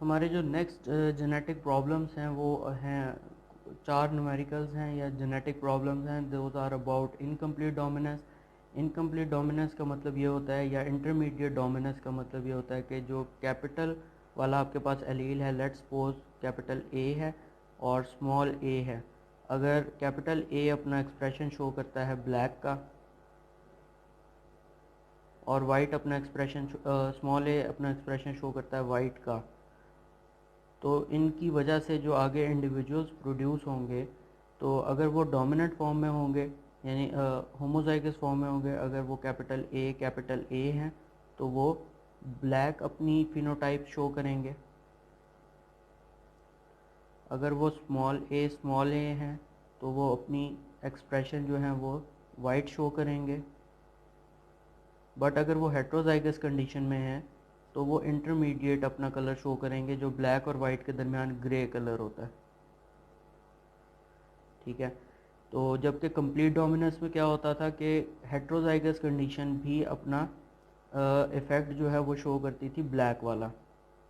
हमारे जो next genetic problems हैं वो हैं 4 न्यूमेरिकल्स हैं या जेनेटिक प्रॉब्लम्स हैं। Those are about incomplete dominance. Incomplete dominance का मतलब ये होता है, या इंटरमीडिएट डोमिनेंस का मतलब ये होता है कि जो कैपिटल वाला आपके पास एलील है, लेट्स सपोज कैपिटल ए है और स्मॉल ए है। अगर कैपिटल ए अपना एक्सप्रेशन शो करता है ब्लैक का और वाइट अपना एक्सप्रेशन स्मॉल ए अपना एक्सप्रेशन शो करता है वाइट का, तो इनकी वजह से जो आगे इंडिविजुअल्स प्रोड्यूस होंगे, तो अगर वो डोमिनेंट फॉर्म में होंगे यानी होमोजाइगस फॉर्म में होंगे, अगर वो कैपिटल ए हैं तो वो ब्लैक अपनी फिनोटाइप शो करेंगे। अगर वो स्मॉल ए हैं तो वो अपनी एक्सप्रेशन जो है वो वाइट शो करेंगे। बट अगर वो हेट्रोजाइगस कंडीशन में है तो वो इंटरमीडिएट अपना कलर शो करेंगे, जो ब्लैक और वाइट के दरमियान ग्रे कलर होता है। ठीक है। तो जबकि कंप्लीट डोमिनेंस में क्या होता था कि हेट्रोजाइगस कंडीशन भी अपना इफ़ेक्ट जो है वो शो करती थी ब्लैक वाला।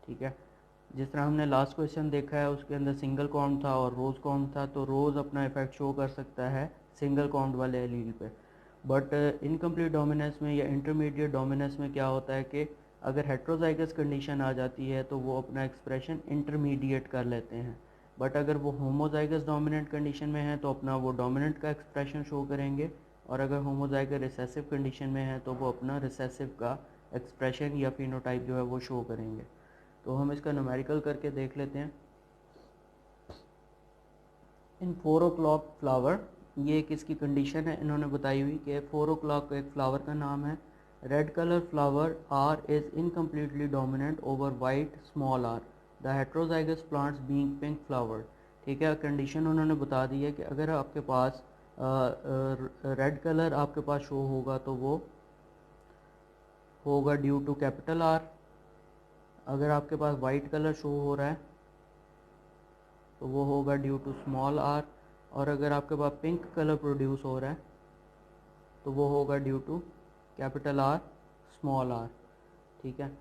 ठीक है। जिस तरह हमने लास्ट क्वेश्चन देखा है उसके अंदर सिंगल काउंट था और रोज़ काउंट था, तो रोज़ अपना इफ़ेक्ट शो कर सकता है सिंगल काउंट वाले एलील पे। बट इनकम्प्लीट डोमिनेंस में या इंटरमीडिएट डोमिनेंस में क्या होता है कि अगर हेट्रोजाइगस कंडीशन आ जाती है तो वो अपना एक्सप्रेशन इंटरमीडिएट कर लेते हैं। बट अगर वो होमोजाइगस डोमिनेंट कंडीशन में है तो अपना वो डोमिनेंट का एक्सप्रेशन शो करेंगे, और अगर होमोजाइगस रिसेसिव कंडीशन में है तो वो अपना रिसेसिव का एक्सप्रेशन या फिनोटाइप जो है वो शो करेंगे। तो हम इसका न्यूमेरिकल करके देख लेते हैं। इन 4 o'clock फ्लावर, ये किसकी कंडीशन है इन्होंने बताई हुई कि 4 o'clock एक फ्लावर का नाम है। Red colour flower R is incompletely dominant over white small R, the heterozygous plants being pink flower. ठीक है, कंडीशन उन्होंने बता दी है कि अगर आपके पास रेड कलर आपके पास शो होगा तो वो होगा ड्यू टू कैपिटल आर। अगर आपके पास वाइट कलर शो हो रहा है तो वो होगा ड्यू टू स्मॉल आर, और अगर आपके पास पिंक कलर प्रोड्यूस हो रहा है तो वो होगा due to capital R small R. ठीक है।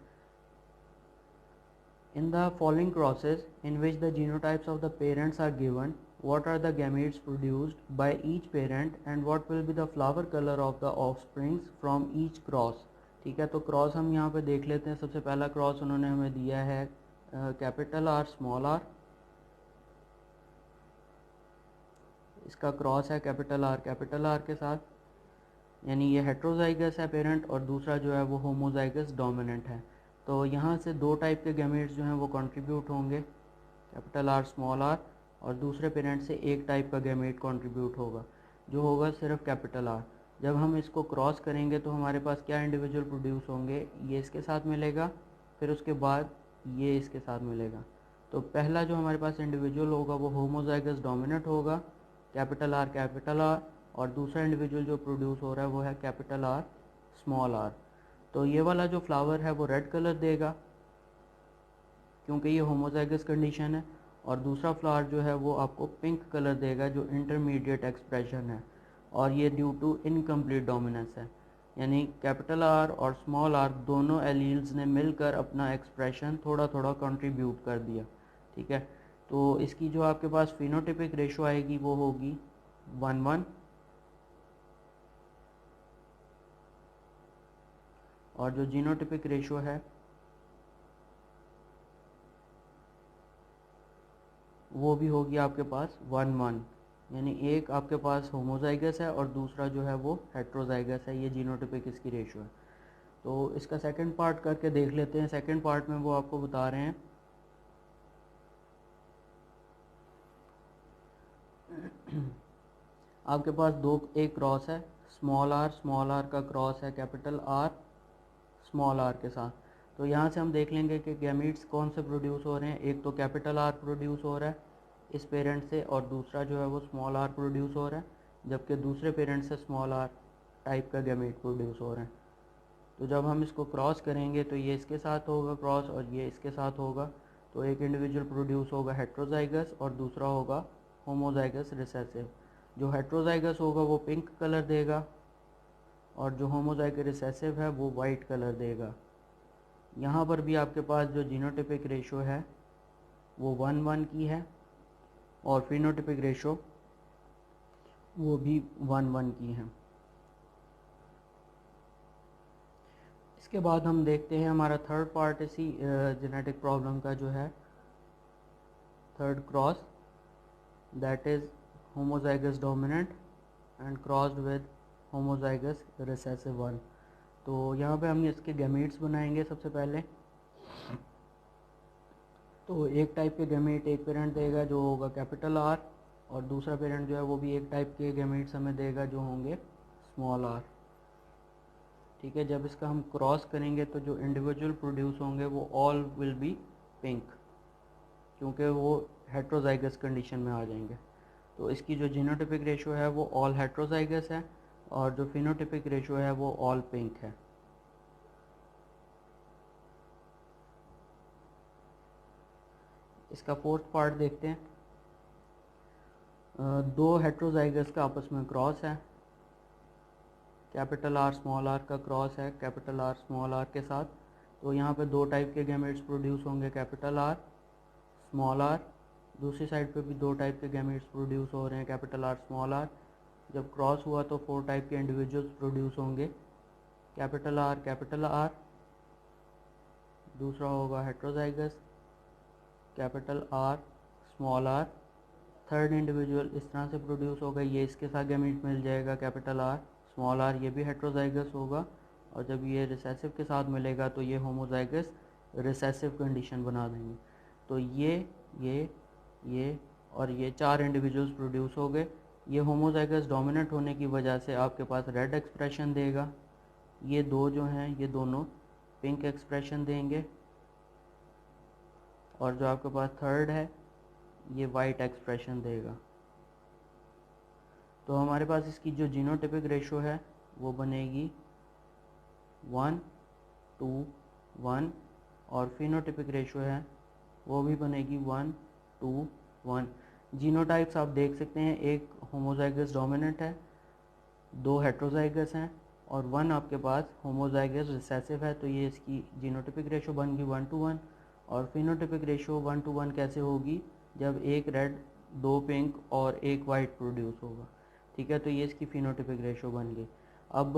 In the following crosses in which the genotypes of the parents are given, what are the gametes produced by each parent and what will be the flower color of the offsprings from each cross। ठीक है, तो cross हम यहाँ पे देख लेते हैं। सबसे पहला क्रॉस उन्होंने हमें दिया है कैपिटल आर स्मॉल आर। इसका क्रॉस है कैपिटल आर के साथ, यानी ये हेट्रोजाइगस है पेरेंट, और दूसरा जो है वो होमोजाइगस डोमिनेंट है। तो यहाँ से 2 टाइप के गैमेट्स जो हैं वो कंट्रीब्यूट होंगे, कैपिटल आर स्मॉल आर, और दूसरे पेरेंट से एक टाइप का गैमेट कंट्रीब्यूट होगा जो होगा सिर्फ कैपिटल आर। जब हम इसको क्रॉस करेंगे तो हमारे पास क्या इंडिविजुअल प्रोड्यूस होंगे, ये इसके साथ मिलेगा, फिर उसके बाद ये इसके साथ मिलेगा। तो पहला जो हमारे पास इंडिविजुअल होगा वो होमोजाइगस डोमिनेंट होगा, कैपिटल आर, और दूसरा इंडिविजुअल जो प्रोड्यूस हो रहा है वो है कैपिटल आर स्मॉल आर। तो ये वाला जो फ्लावर है वो रेड कलर देगा क्योंकि ये होमोजाइगस कंडीशन है, और दूसरा फ्लावर जो है वो आपको पिंक कलर देगा जो इंटरमीडिएट एक्सप्रेशन है, और ये ड्यू टू इनकम्प्लीट डोमिनेंस है। यानी कैपिटल आर और स्मॉल आर दोनों एलील्स ने मिलकर अपना एक्सप्रेशन थोड़ा थोड़ा कंट्रीब्यूट कर दिया। ठीक है। तो इसकी जो आपके पास फिनोटिपिक रेशो आएगी वो होगी 1:1, और जो जीनोटिपिक रेशो है वो भी होगी आपके पास 1:1, यानी एक आपके पास होमोजाइगस है और दूसरा जो है वो हेट्रोजाइगस है। ये जीनोटिपिक इसकी रेशो है। तो इसका सेकंड पार्ट करके देख लेते हैं। सेकंड पार्ट में वो आपको बता रहे हैं आपके पास एक क्रॉस है स्मॉल आर का क्रॉस है कैपिटल आर स्मॉल आर के साथ। तो यहाँ से हम देख लेंगे कि गैमीट्स कौन से प्रोड्यूस हो रहे हैं। एक तो कैपिटल आर प्रोड्यूस हो रहा है इस पेरेंट से, और दूसरा जो है वो स्मॉल आर प्रोड्यूस हो रहा है, जबकि दूसरे पेरेंट से स्मॉल आर टाइप का गैमीट प्रोड्यूस हो रहा है। तो जब हम इसको क्रॉस करेंगे तो ये इसके साथ होगा क्रॉस और ये इसके साथ होगा, तो एक इंडिविजुअल प्रोड्यूस होगा हेट्रोजाइगस और दूसरा होगा होमोजाइगस रिसेसिव। जो हेट्रोजाइगस होगा वो पिंक कलर देगा और जो होमोजाइगस रिसेसिव है वो वाइट कलर देगा। यहाँ पर भी आपके पास जो जीनोटिपिक रेशो है वो 1:1 की है और फिनोटिपिक रेशो वो भी 1:1 की है। इसके बाद हम देखते हैं हमारा थर्ड पार्ट इसी जेनेटिक प्रॉब्लम का जो है third cross, that is homozygous dominant and crossed with homozygous recessive one. तो यहाँ पे हम इसके गैमीट्स बनाएंगे सबसे पहले। तो एक टाइप के गैमीट एक पेरेंट देगा जो होगा कैपिटल आर, और दूसरा पेरेंट जो है वो भी एक टाइप के गैमीट्स हमें देगा जो होंगे स्मॉल आर। ठीक है, जब इसका हम क्रॉस करेंगे तो जो इंडिविजुअल प्रोड्यूस होंगे वो ऑल विल बी पिंक, क्योंकि वो हेट्रोजाइगस कंडीशन में आ जाएंगे। तो इसकी जो जीनोटिपिक रेशो है वो ऑल हेट्रोजाइगस है और जो फिनोटिपिक रेशो है वो ऑल पिंक है। इसका फोर्थ पार्ट देखते हैं। दो हेट्रोजाइगस का आपस में क्रॉस है, कैपिटल आर स्मॉल आर का क्रॉस है कैपिटल आर स्मॉल आर के साथ। तो यहाँ पे दो टाइप के गैमेट्स प्रोड्यूस होंगे, कैपिटल आर स्मॉल आर। दूसरी साइड पे भी दो टाइप के गैमेट्स प्रोड्यूस हो रहे हैं, कैपिटल आर स्मॉल आर। जब क्रॉस हुआ तो 4 टाइप के इंडिविजुअल्स प्रोड्यूस होंगे, कैपिटल आर, दूसरा होगा heterozygous capital R small R. Third individual इस तरह से प्रोड्यूस होगा, ये इसके साथ गैमेट मिल जाएगा कैपिटल आर स्मॉल आर, ये भी हेट्रोजाइगस होगा। और जब ये रिसेसिव के साथ मिलेगा तो ये होमोजाइगस रिसेसिव कंडीशन बना देंगे। तो ये और ये 4 इंडिविजुअल्स प्रोड्यूस हो गए। ये होमोजाइगस डोमिनेंट होने की वजह से आपके पास रेड एक्सप्रेशन देगा, ये दो जो हैं ये दोनों पिंक एक्सप्रेशन देंगे, और जो आपके पास थर्ड है ये वाइट एक्सप्रेशन देगा। तो हमारे पास इसकी जो जीनोटिपिक रेशो है वो बनेगी 1:1 और फिनोटिपिक रेशो है वो भी बनेगी 1:1। जीनोटाइप्स आप देख सकते हैं, एक होमोजाइगस डोमिनेंट है, 2 हेट्रोजाइगस हैं और 1 आपके पास होमोजाइगस रिसेसिव है। तो ये इसकी जीनोटिपिक रेशो बन गई 1:1। और फिनोटिपिक रेशो 1:1 कैसे होगी, जब एक रेड 2 पिंक और एक वाइट प्रोड्यूस होगा। ठीक है, तो ये इसकी फिनोटिपिक रेशो बन गई। अब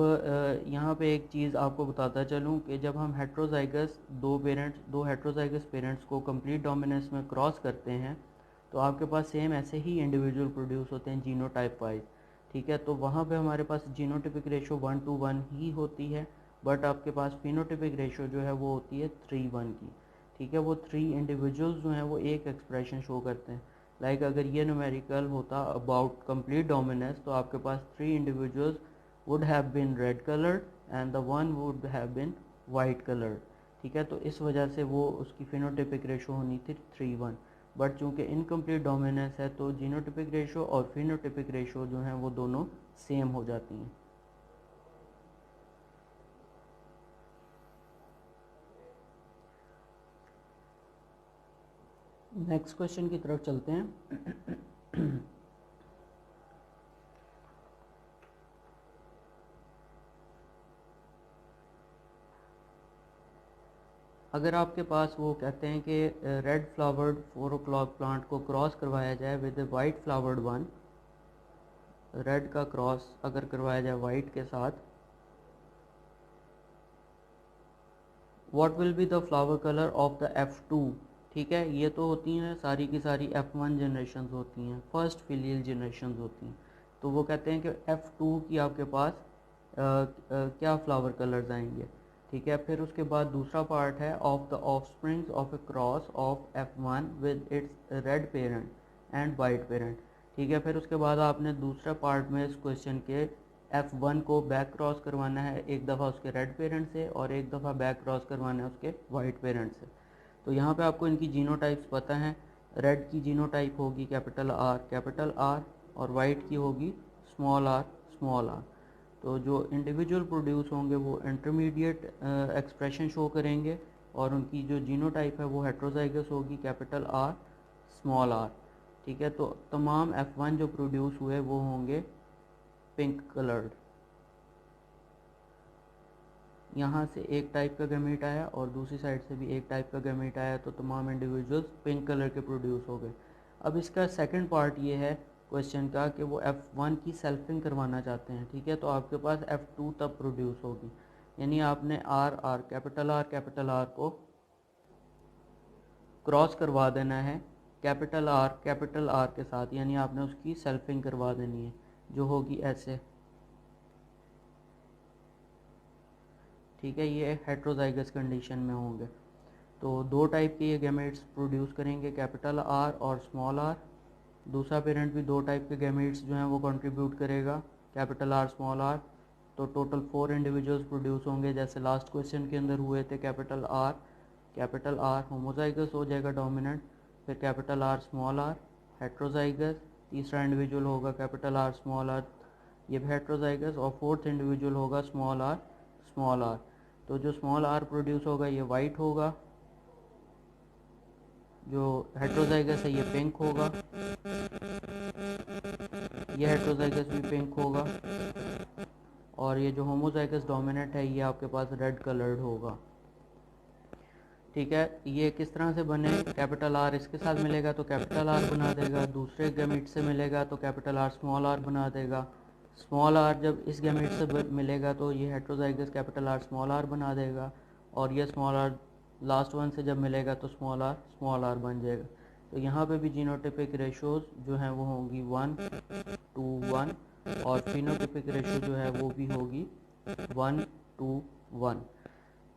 यहाँ पे एक चीज़ आपको बताता चलूँ कि जब हम हेट्रोजाइगस दो हेट्रोजाइगस पेरेंट्स को कंप्लीट डोमिनेंस में क्रॉस करते हैं तो आपके पास सेम ऐसे ही इंडिविजुअल प्रोड्यूस होते हैं जीनोटाइप वाइज। ठीक है, तो वहाँ पे हमारे पास जीनोटिपिक रेशो 1:1 ही होती है, बट आपके पास फिनोटिपिक रेशो जो है वो होती है 3:1 की। ठीक है, वो 3 इंडिविजुअल्स जो हैं वो एक एक्सप्रेशन शो करते हैं। लाइक अगर ये न्यूमेरिकल होता अबाउट कंप्लीट डोमिनेंस तो आपके पास 3 individuals would have been red colored and the one would have been white colored। ठीक है, तो इस वजह से वो उसकी फिनोटिपिक रेशो होनी थी 3:1। बट चूंकि इनकम्प्लीट डोमिनेंस है तो जीनोटिपिक रेशो और फिनोटिपिक रेशो जो हैं वो दोनों सेम हो जाती हैं। नेक्स्ट क्वेश्चन की तरफ चलते हैं। अगर आपके पास वो कहते हैं कि रेड फ्लावर्ड 4 o'clock प्लांट को क्रॉस करवाया जाए with white flowered one, red का क्रॉस अगर करवाया जाए वाइट के साथ, what will be the flower colour of the F2। ठीक है, ये तो होती हैं सारी की सारी F1 जनरेशन होती हैं, फर्स्ट फिलियल जनरेशन होती हैं। तो वो कहते हैं कि F2 की आपके पास क्या फ्लावर कलर्स आएंगे। ठीक है, फिर उसके बाद दूसरा पार्ट है of the offsprings of A cross of F1 with its red parent and white parent. ठीक है, फिर उसके बाद आपने दूसरा पार्ट में इस क्वेश्चन के F1 को बैक क्रॉस करवाना है एक दफ़ा उसके रेड पेरेंट से और एक दफ़ा बैक क्रॉस करवाना है उसके वाइट पेरेंट से। तो यहाँ पे आपको इनकी जीनोटाइप्स पता हैं। रेड की जीनोटाइप होगी कैपिटल आर और वाइट की होगी स्मॉल आर। तो जो इंडिविजुअल प्रोड्यूस होंगे वो इंटरमीडिएट एक्सप्रेशन शो करेंगे और उनकी जो जीनोटाइप है वो हेट्रोजाइगस होगी कैपिटल आर स्मॉल आर। ठीक है, तो तमाम F1 जो प्रोड्यूस हुए वो होंगे पिंक कलर्ड। यहाँ से एक टाइप का गैमीट आया और दूसरी साइड से भी एक टाइप का गैमीट आया, तो तमाम इंडिविजुअल्स पिंक कलर के प्रोड्यूस हो गए। अब इसका सेकंड पार्ट ये है क्वेश्चन का कि वो F1 की सेल्फिंग करवाना चाहते हैं, ठीक है। तो आपके पास F2 तब प्रोड्यूस होगी, यानी आपने आर कैपिटल आर को क्रॉस करवा देना है कैपिटल आर के साथ, यानी आपने उसकी सेल्फिंग करवा देनी है, जो होगी ऐसे, ठीक है। ये हेट्रोजाइगस कंडीशन में होंगे। तो दो टाइप के ये गैमेट्स प्रोड्यूस करेंगे, कैपिटल आर और स्मॉल आर। दूसरा पेरेंट भी दो टाइप के गैमेट्स जो हैं वो कंट्रीब्यूट करेगा, कैपिटल आर स्मॉल आर। तो टोटल 4 इंडिविजुअल्स प्रोड्यूस होंगे, जैसे लास्ट क्वेश्चन के अंदर हुए थे। कैपिटल आर होमोजाइगस हो जाएगा डोमिनेंट, फिर capital R small R heterozygous, तीसरा इंडिविजुअल होगा कैपिटल आर स्मॉल आर, ये भी हेट्रोजाइगस, और फोर्थ इंडिविजुअल होगा स्मॉल आर। तो जो स्मॉल आर प्रोड्यूस होगा ये वाइट होगा, जो हेट्रोजाइगस है ये पिंक होगा, ये हेट्रोजाइगस भी पिंक होगा, और ये जो होमोजाइगस डोमिनेंट है ये आपके पास रेड कलर्ड होगा, ठीक है। ये किस तरह से बने, कैपिटल आर इसके साथ मिलेगा तो कैपिटल आर बना देगा, दूसरे गैमेट से मिलेगा तो कैपिटल आर स्मॉल आर बना देगा, स्मॉल आर जब इस गैमेट से मिलेगा तो ये heterozygous capital R small R बना देगा, और ये स्मॉल आर लास्ट वन से जब मिलेगा तो स्मॉल आर बन जाएगा। तो यहाँ पे भी जीनोटिपिक रेशोज जो हैं वो होंगी 1:1, और फिनोटिपिक रेशो जो है वो भी होगी 1:1,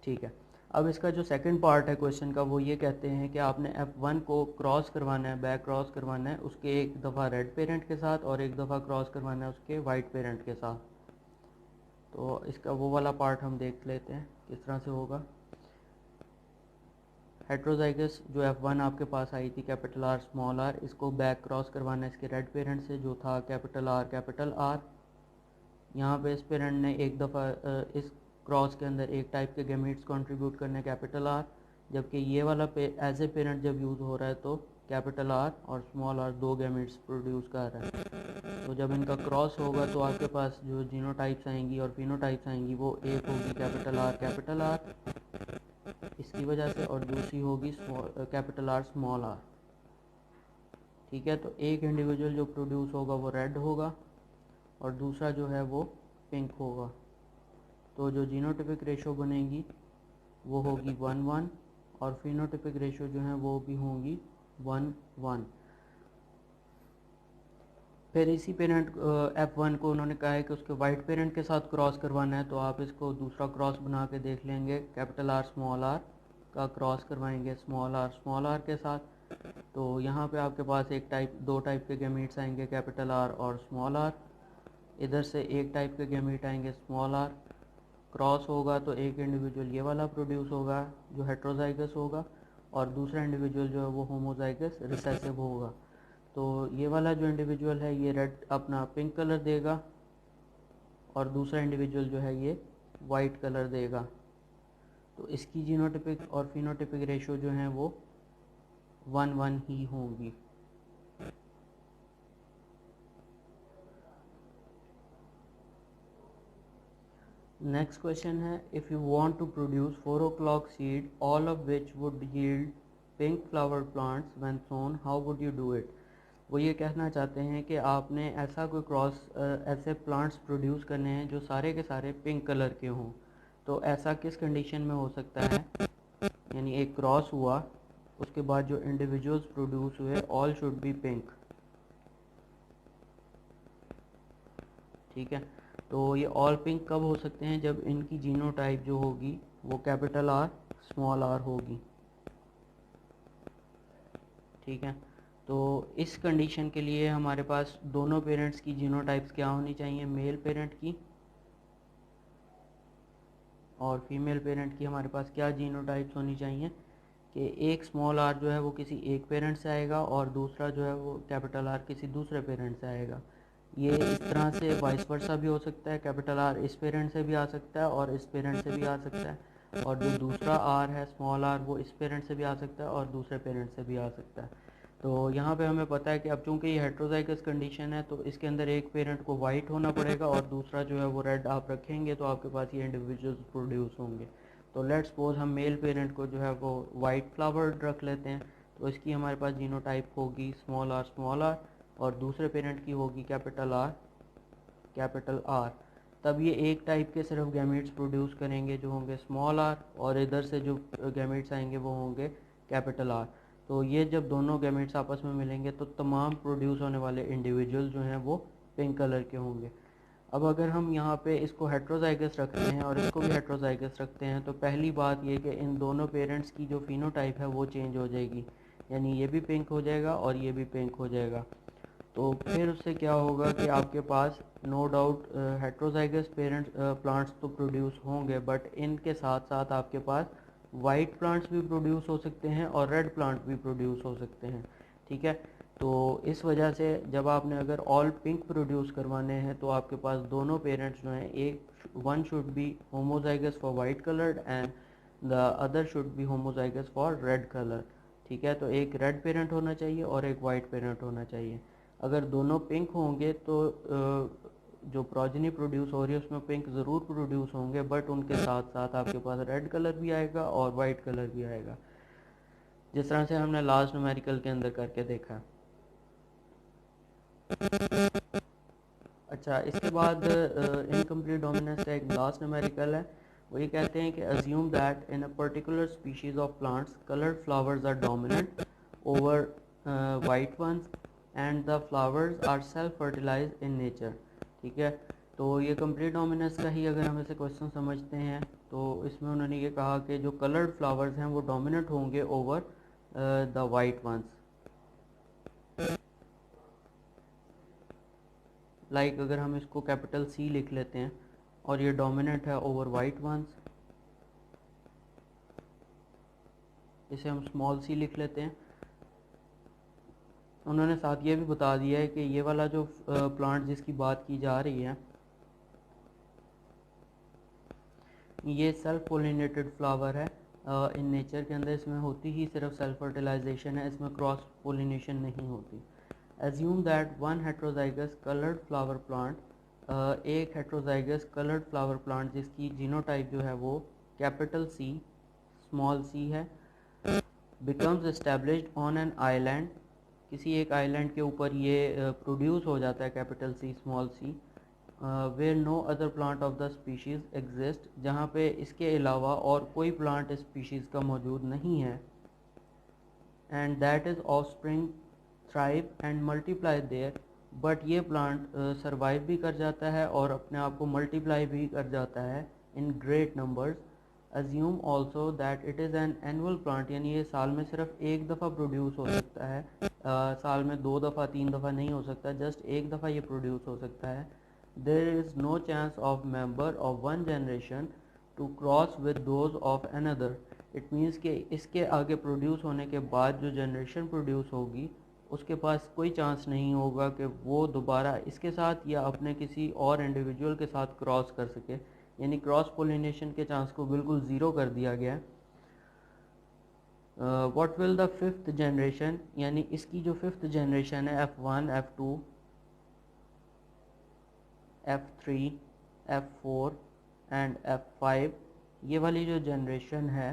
ठीक है। अब इसका जो सेकंड पार्ट है क्वेश्चन का वो ये कहते हैं कि आपने F1 को क्रॉस करवाना है, बैक क्रॉस करवाना है उसके एक दफ़ा रेड पेरेंट के साथ और एक दफ़ा क्रॉस करवाना है उसके वाइट पेरेंट के साथ। तो इसका वो वाला पार्ट हम देख लेते हैं किस तरह से होगा। हेट्रोजाइगस जो F1 आपके पास आई थी कैपिटल आर स्मॉल आर, इसको बैक क्रॉस करवाना है इसके रेड पेरेंट से जो था कैपिटल आर। यहाँ पे इस पेरेंट ने एक दफ़ा इस क्रॉस के अंदर एक टाइप के गैमेट्स कंट्रीब्यूट करने कैपिटल आर, जबकि ये वाला एज ए पेरेंट जब यूज़ हो रहा है तो कैपिटल आर और स्मॉल आर दो गैमेट्स प्रोड्यूस कर रहा है। तो जब इनका क्रॉस होगा तो आपके पास जो जीनोटाइप्स आएंगी और फिनोटाइप्स आएंगी वो एक होगी कैपिटल आर इसकी वजह से, और दूसरी होगी कैपिटल आर स्मॉल आर, ठीक है। तो एक इंडिविजुअल जो प्रोड्यूस होगा वो रेड होगा और दूसरा जो है वो पिंक होगा। तो जो जीनोटिपिक रेशो बनेगी वो होगी 1:1 और फिनोटिपिक रेशो जो है वो भी होंगी 1:1। फिर इसी पेरेंट F1 को उन्होंने कहा है कि उसके वाइट पेरेंट के साथ क्रॉस करवाना है, तो आप इसको दूसरा क्रॉस बना के देख लेंगे, कैपिटल आर स्मॉल आर का क्रॉस करवाएंगे स्मॉल आर के साथ। तो यहाँ पे आपके पास दो टाइप के गैमीट्स आएंगे कैपिटल आर और स्मॉल आर, इधर से एक टाइप के गैमीट आएंगे स्मॉल आर, क्रॉस होगा तो एक इंडिविजुअल ये वाला प्रोड्यूस होगा जो हेट्रोजाइगस होगा और दूसरा इंडिविजुअल जो है वो होमोजाइगस रिसेसिव होगा। तो ये वाला जो इंडिविजुअल है ये रेड अपना पिंक कलर देगा और दूसरा इंडिविजुअल जो है ये वाइट कलर देगा। तो इसकी जीनोटिपिक और फिनोटिपिक रेशो जो है वो 1:1 ही होंगी। नेक्स्ट क्वेश्चन है, if you want to produce 4 o'clock seed all of which would yield pink flower plants when sown, how would you do it. वो ये कहना चाहते हैं कि आपने ऐसा कोई ऐसे प्लांट्स प्रोड्यूस करने हैं जो सारे के सारे पिंक कलर के हों। तो ऐसा किस कंडीशन में हो सकता है, यानी एक क्रॉस हुआ उसके बाद जो इंडिविजुअल्स प्रोड्यूस हुए ऑल शुड बी पिंक, ठीक है। तो ये ऑल पिंक कब हो सकते हैं, जब इनकी जीनोटाइप जो होगी वो कैपिटल आर स्मॉल आर होगी, ठीक है। तो इस कंडीशन के लिए हमारे पास दोनों पेरेंट्स की जीनोटाइप्स क्या होनी चाहिए, मेल पेरेंट की और फीमेल पेरेंट की हमारे पास क्या जीनोटाइप्स होनी चाहिए कि एक स्मॉल आर जो है वो किसी एक पेरेंट से आएगा और दूसरा जो है वो कैपिटल आर किसी दूसरे पेरेंट से आएगा। ये इस तरह से वाइस वर्सा भी हो सकता है, कैपिटल आर इस पेरेंट से भी आ सकता है और इस पेरेंट से भी आ सकता है, और जो दूसरा आर है स्मॉल आर वो इस पेरेंट से भी आ सकता है और दूसरे पेरेंट से भी आ सकता है। तो यहाँ पे हमें पता है कि अब चूंकि ये हेट्रोजाइगस कंडीशन है तो इसके अंदर एक पेरेंट को वाइट होना पड़ेगा और दूसरा जो है वो रेड आप रखेंगे तो आपके पास ये इंडिविजुअल्स प्रोड्यूस होंगे। तो लेट्स सपोज हम मेल पेरेंट को जो है वो वाइट फ्लावर रख लेते हैं, तो इसकी हमारे पास जीनोटाइप होगी स्मॉल आर और दूसरे पेरेंट की होगी कैपिटल आर। तब ये एक टाइप के सिर्फ गैमेट्स प्रोड्यूस करेंगे जो होंगे स्मॉल आर, और इधर से जो गैमेट्स आएंगे वो होंगे कैपिटल आर। तो ये जब दोनों गैमेट्स आपस में मिलेंगे तो तमाम प्रोड्यूस होने वाले इंडिविजुअल जो हैं वो पिंक कलर के होंगे। अब अगर हम यहाँ पे इसको हेट्रोजाइगस रखते हैं और इसको भी हेट्रोजाइगस रखते हैं तो पहली बात ये कि इन दोनों पेरेंट्स की जो फिनोटाइप है वो चेंज हो जाएगी, यानी ये भी पिंक हो जाएगा और ये भी पिंक हो जाएगा। तो फिर उससे क्या होगा कि आपके पास no doubt heterozygous parents plants तो प्रोड्यूस होंगे, बट इनके साथ साथ आपके पास वाइट प्लांट्स भी प्रोड्यूस हो सकते हैं और रेड प्लांट भी प्रोड्यूस हो सकते हैं। ठीक है, तो इस वजह से जब आपने अगर ऑल पिंक प्रोड्यूस करवाने हैं तो आपके पास दोनों पेरेंट्स जो हैं, एक one should be homozygous for white coloured and the other should be homozygous for red colour. ठीक है, तो एक रेड पेरेंट होना चाहिए और एक वाइट पेरेंट होना चाहिए। अगर दोनों पिंक होंगे तो जो प्रोजेनी प्रोड्यूस हो रही है उसमें पिंक ज़रूर प्रोड्यूस होंगे, बट उनके साथ साथ आपके पास रेड कलर भी आएगा और वाइट कलर भी आएगा, जिस तरह से हमने लास्ट न्यूमेरिकल के अंदर करके देखा। अच्छा, इसके बाद इनकम्प्लीट डोमिनेंस का एक लास्ट न्यूमेरिकल है। वो ये कहते हैं कि assume that in a particular species of plants coloured flowers are dominant over white ones and the flowers are self fertilize in nature. ठीक है, तो ये कंप्लीट डोमिनेंस का ही अगर हम इसे क्वेश्चन समझते हैं तो इसमें उन्होंने ये कहा कि जो कलर्ड फ्लावर्स हैं वो डोमिनेंट होंगे over the white ones. Like अगर हम इसको कैपिटल सी लिख लेते हैं और ये डोमिनेंट है ओवर वाइट वंस, इसे हम स्मॉल सी लिख लेते हैं। उन्होंने साथ ये भी बता दिया है कि ये वाला जो प्लांट जिसकी बात की जा रही है ये सेल्फ पोलिनेटेड फ्लावर है। इन नेचर के अंदर इसमें होती ही सिर्फ सेल्फ फर्टिलाइजेशन है, इसमें क्रॉस पोलिनेशन नहीं होती। Assume that one heterozygous coloured flower plant, एक हेट्रोजाइगस कलर्ड फ्लावर प्लांट जिसकी जीनोटाइप जो है वो कैपिटल सी स्मॉल सी है, becomes established on an island, किसी एक आइलैंड के ऊपर ये प्रोड्यूस हो जाता है capital C small C, where no other plant of the species exist, जहाँ पे इसके अलावा और कोई प्लांट स्पीशीज़ का मौजूद नहीं है, and that is offspring thrive and multiply there, but ये प्लांट सरवाइव भी कर जाता है और अपने आप को मल्टीप्लाई भी कर जाता है in great numbers. Assume also that it is an annual plant, यानी ये साल में सिर्फ एक दफ़ा प्रोड्यूस हो सकता है, साल में 2 दफ़ा 3 दफ़ा नहीं हो सकता, जस्ट एक दफ़ा ये प्रोड्यूस हो सकता है। There is no chance of member of one generation to cross with those of another. It means कि इसके आगे प्रोड्यूस होने के बाद जो जनरेशन प्रोड्यूस होगी उसके पास कोई चांस नहीं होगा कि वो दोबारा इसके साथ या अपने किसी और इंडिविजुअल के साथ क्रॉस कर सके, यानी क्रॉस पोलिनेशन के चांस को बिल्कुल ज़ीरो कर दिया गया है। What will the fifth generation, यानी इसकी जो फिफ्थ जनरेशन है F1, F2, F3, F4 and F5, ये वाली जो जनरेशन है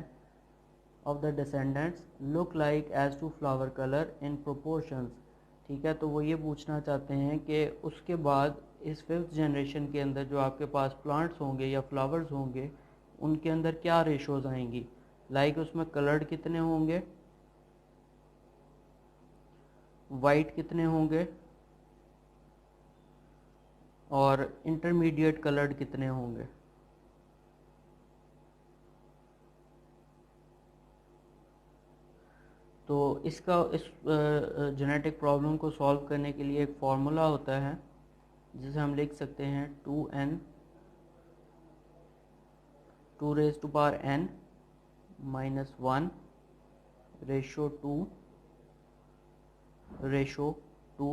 of the descendants look like as to flower color in proportions। ठीक है, तो वो ये पूछना चाहते हैं कि उसके बाद इस फिफ्थ जनरेशन के अंदर जो आपके पास प्लांट्स होंगे या फ्लावर्स होंगे उनके अंदर क्या रेशोज आएंगी, लाइक उसमें कलर्ड कितने होंगे, वाइट कितने होंगे और इंटरमीडिएट कलर्ड कितने होंगे। तो इसका इस जेनेटिक प्रॉब्लम को सॉल्व करने के लिए एक फार्मूला होता है जिसे हम लिख सकते हैं 2n 2 raise to power n minus 1 ratio 2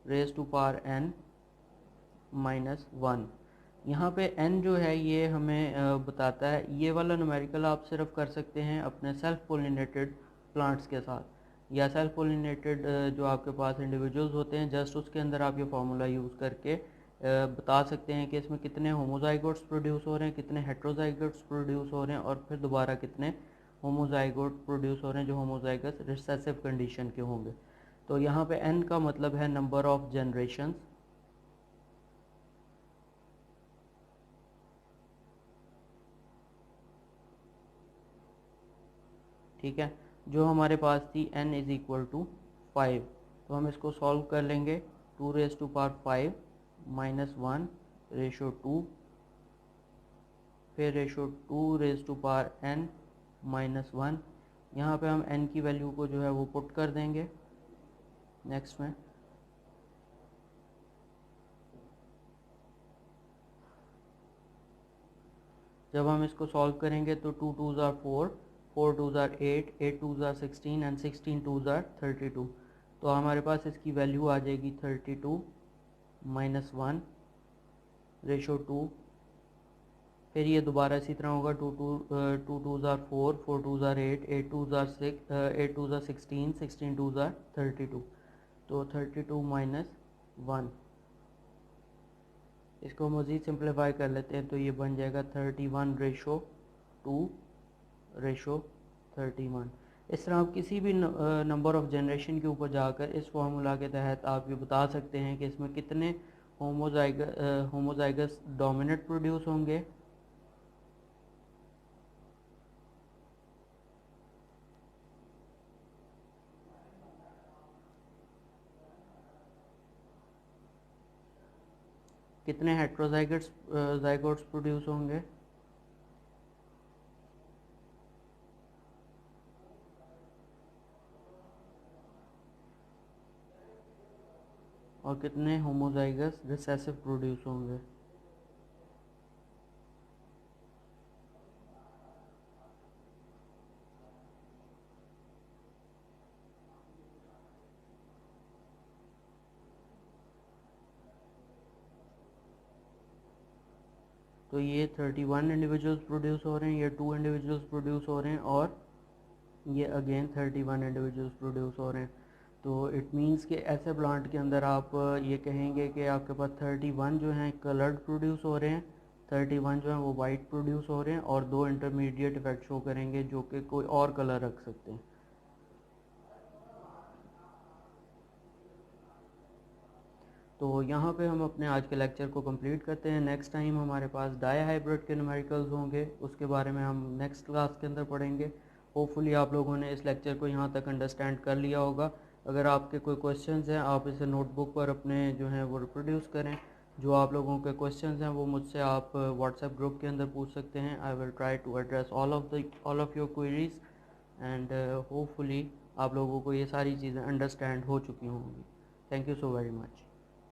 raise to power n minus 1। यहाँ पे n जो है ये हमें बताता है, ये वाला न्यूमेरिकल आप सिर्फ कर सकते हैं अपने सेल्फ पोलिनेटेड प्लांट्स के साथ, या सेल्फ पोलिनेटेड जो आपके पास इंडिविजुअल्स होते हैं, जस्ट उसके अंदर आप ये फार्मूला यूज़ करके बता सकते हैं कि इसमें कितने होमोजाइगोट्स प्रोड्यूस हो रहे हैं, कितने हेट्रोजाइगोट्स प्रोड्यूस हो रहे हैं, और फिर दोबारा कितने होमोजाइगोट प्रोड्यूस हो रहे हैं जो होमोजाइगस रिसेसिव कंडीशन के होंगे। तो यहाँ पे n का मतलब है नंबर ऑफ जनरेशंस, ठीक है, जो हमारे पास थी n इज़ इक्वल टू 5। तो हम इसको सॉल्व कर लेंगे। 2 raise to power 5 minus 1 ratio 2, फिर ratio 2 raise to power n minus 1। यहाँ पे हम n की वैल्यू को जो है वो पुट कर देंगे नेक्स्ट में। जब हम इसको सॉल्व करेंगे तो 2 2s are 4, 4 2s are 8, 8 2s are 16 and 16 2s are 32। तो हमारे पास इसकी वैल्यू आ जाएगी 32 माइनस 1 रेशो 2। फिर ये दोबारा इसी तरह होगा। 2 2s are 4, 4 2s are 8, 8 2s are 6, 8 2s are 16, 16 2s are 32। तो 32 माइनस 1, इसको मज़ीद सिंप्लीफाई कर लेते हैं तो ये बन जाएगा 31 रेशो 2 रेशो 31। इस तरह आप किसी भी नंबर ऑफ़ जनरेशन के ऊपर जाकर इस फार्मूला के तहत आप ये बता सकते हैं कि इसमें कितने होमोजाइगस डोमिनेंट प्रोड्यूस होंगे, कितने हेट्रोजाइगस जाइगोट्स प्रोड्यूस होंगे, और कितने होमोजाइगस रिसेसिव प्रोड्यूस होंगे। तो ये 31 इंडिविजुअल्स प्रोड्यूस हो रहे हैं, ये 2 इंडिविजुअल्स प्रोड्यूस हो रहे हैं, और ये अगेन 31 इंडिविजुअल्स प्रोड्यूस हो रहे हैं। तो इट मीन्स कि ऐसे प्लांट के अंदर आप ये कहेंगे कि आपके पास 31 जो हैं कलर्ड प्रोड्यूस हो रहे हैं, 31 जो हैं वो वाइट प्रोड्यूस हो रहे हैं, और 2 इंटरमीडिएट इफेक्ट शो करेंगे जो कि कोई और कलर रख सकते हैं। तो यहाँ पे हम अपने आज के लेक्चर को कंप्लीट करते हैं। नेक्स्ट टाइम हमारे पास डाई हाइब्रिड के न्यूमेरिकल्स होंगे, उसके बारे में हम नेक्स्ट क्लास के अंदर पढ़ेंगे। होपफुली आप लोगों ने इस लेक्चर को यहाँ तक अंडरस्टैंड कर लिया होगा। अगर आपके कोई क्वेश्चंस हैं आप इसे नोटबुक पर अपने जो हैं वो रिप्रोड्यूस करें। जो आप लोगों के क्वेश्चंस हैं वो मुझसे आप व्हाट्सएप ग्रुप के अंदर पूछ सकते हैं। I will try to address all of your queries, and hopefully आप लोगों को ये सारी चीज़ें अंडरस्टैंड हो चुकी होंगी। Thank you so very much.